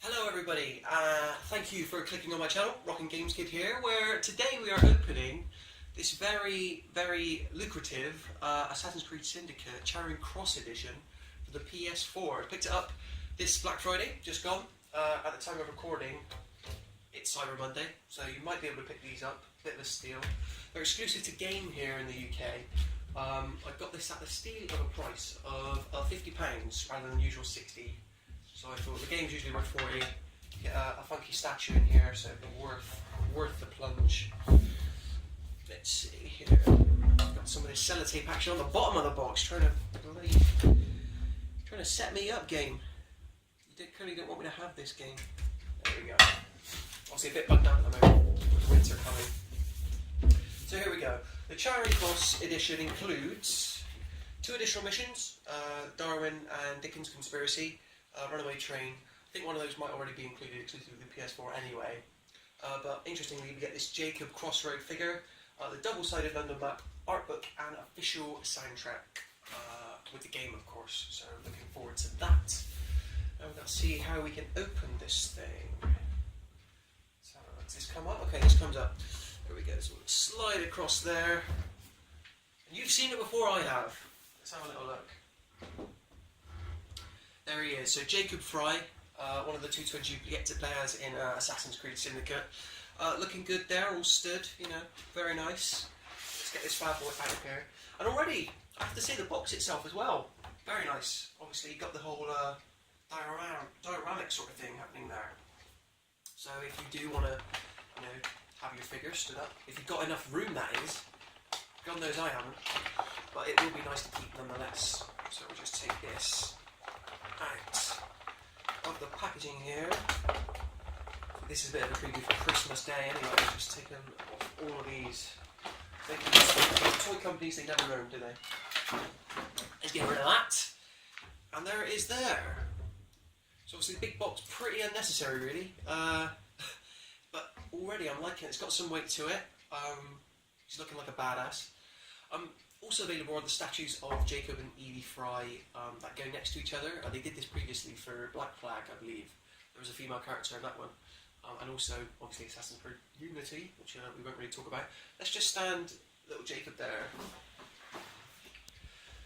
Hello everybody, thank you for clicking on my channel, Rockin' Games Kid here, where today we are opening this very lucrative Assassin's Creed Syndicate Charing Cross edition for the PS4. I picked it up this Black Friday, just gone. At the time of recording, it's Cyber Monday, so you might be able to pick these up, bit of a steal. They're exclusive to Game here in the UK. I got this at the steal of a price of £50 rather than the usual 60. So I thought the game's usually worth 40. Get a funky statue in here, so it'd be worth the plunge. Let's see here. Got some of this sellotape action on the bottom of the box, trying to set me up, game. You clearly don't want me to have this game. There we go. Obviously a bit bugged out at the moment with winter coming. So here we go. The Charing Cross edition includes 2 additional missions: Darwin and Dickens Conspiracy. Runaway Train. I think one of those might already be included exclusively with the PS4 anyway. But interestingly, we get this Jacob Crossroad figure, the double-sided London map, art book, and official soundtrack with the game, of course. So looking forward to that. And we're going to see how we can open this thing. So does this come up? Okay, this comes up. There we go. So we'll slide across there. And you've seen it before, I have. Let's have a little look. There he is. So Jacob Fry, one of the 2 twins you get to play as in Assassin's Creed Syndicate. Looking good there, all stood, you know, very nice. Let's get this bad boy out of here. And already, I have to say the box itself as well, very nice. Obviously you got the whole dioramic sort of thing happening there. So if you do want to, you know, have your figure stood up, if you've got enough room that is, God knows I haven't, but it will be nice to keep nonetheless. So we'll just take this out of the packaging here. This is a bit of a preview for Christmas Day anyway. Just taken off all of these. Toy companies, they never learn, do they? Let's get rid of that. And there it is there. So obviously the big box, pretty unnecessary really. But already I'm liking it. It's got some weight to it. He's looking like a badass. Also available are the statues of Jacob and Evie Fry that go next to each other. They did this previously for Black Flag, I believe. There was a female character in that one. And also, obviously, Assassin's Creed Unity, which we won't really talk about. Let's just stand little Jacob there.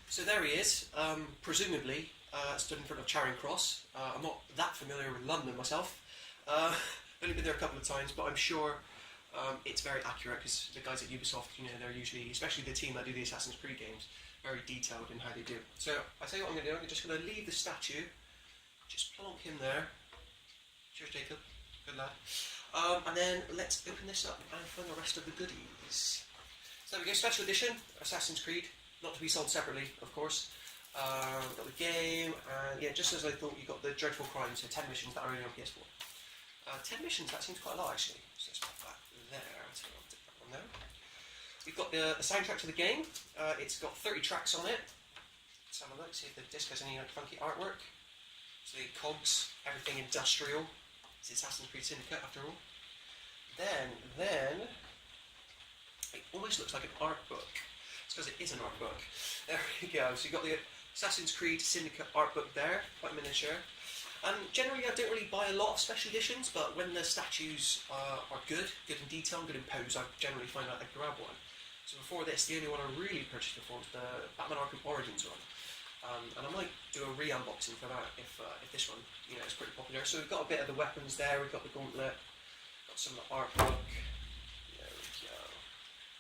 So there he is, presumably stood in front of Charing Cross. I'm not that familiar with London myself. Only been there a couple of times, but I'm sure it's very accurate because the guys at Ubisoft, you know, they're usually, especially the team that do the Assassin's Creed games, very detailed in how they do. So I tell you what I'm going to do. I'm just going to leave the statue, just plonk him there. Cheers, Jacob. Good lad. And then let's open this up and find the rest of the goodies. So there we go. Special edition Assassin's Creed, not to be sold separately, of course. Got the game, and yeah, just as I thought, you got the Dreadful Crimes, so 10 missions that are only on PS4. 10 missions, that seems quite a lot actually. So let's put that there. So I'll stick that one there. We've got the soundtrack to the game. It's got 30 tracks on it. Let's have a look, see if the disc has any funky artwork. So the cogs, everything industrial. It's Assassin's Creed Syndicate after all. Then it almost looks like an art book. It's because it is an art book. There we go. So you've got the Assassin's Creed Syndicate art book there, quite miniature. And generally I don't really buy a lot of special editions, but when the statues are good in detail, good in pose, I generally find out I grab one. So before this, the only one I really purchased before was the Batman Arkham Origins one. And I might do a re-unboxing for that if this one, you know, is pretty popular. So we've got a bit of the weapons there, we've got the gauntlet, got some of the art book. There we go.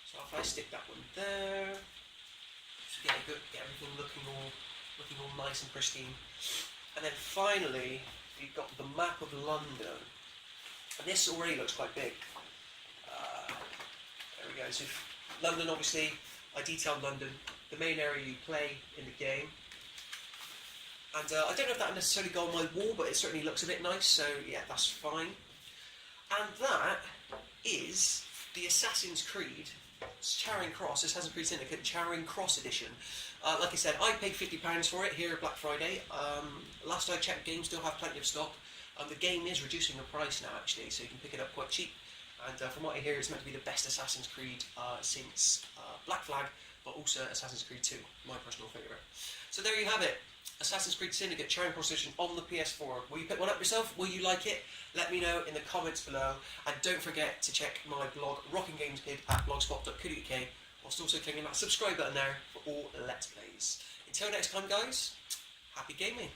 So if I stick that one there, just get everything looking all nice and pristine. And then finally, you've got the map of London. And this already looks quite big. There we go. So London, obviously, I detailed London, the main area you play in the game. And I don't know if that would necessarily go on my wall, but it certainly looks a bit nice, so yeah, that's fine. And that is the Assassin's Creed Charing Cross, Assassin's Creed Syndicate Charing Cross edition. Like I said, I paid £50 for it here at Black Friday. Last I checked, games still have plenty of stock. The game is reducing the price now actually, so you can pick it up quite cheap. And from what I hear, it's meant to be the best Assassin's Creed since Black Flag but also Assassin's Creed 2, my personal favourite. So there you have it. Assassin's Creed Syndicate Charing Cross Edition on the PS4. Will you pick one up yourself? Will you like it? Let me know in the comments below. And don't forget to check my blog, rockinggameskid at blogspot.co.uk, whilst also clicking that subscribe button there for all Let's Plays. Until next time, guys, happy gaming.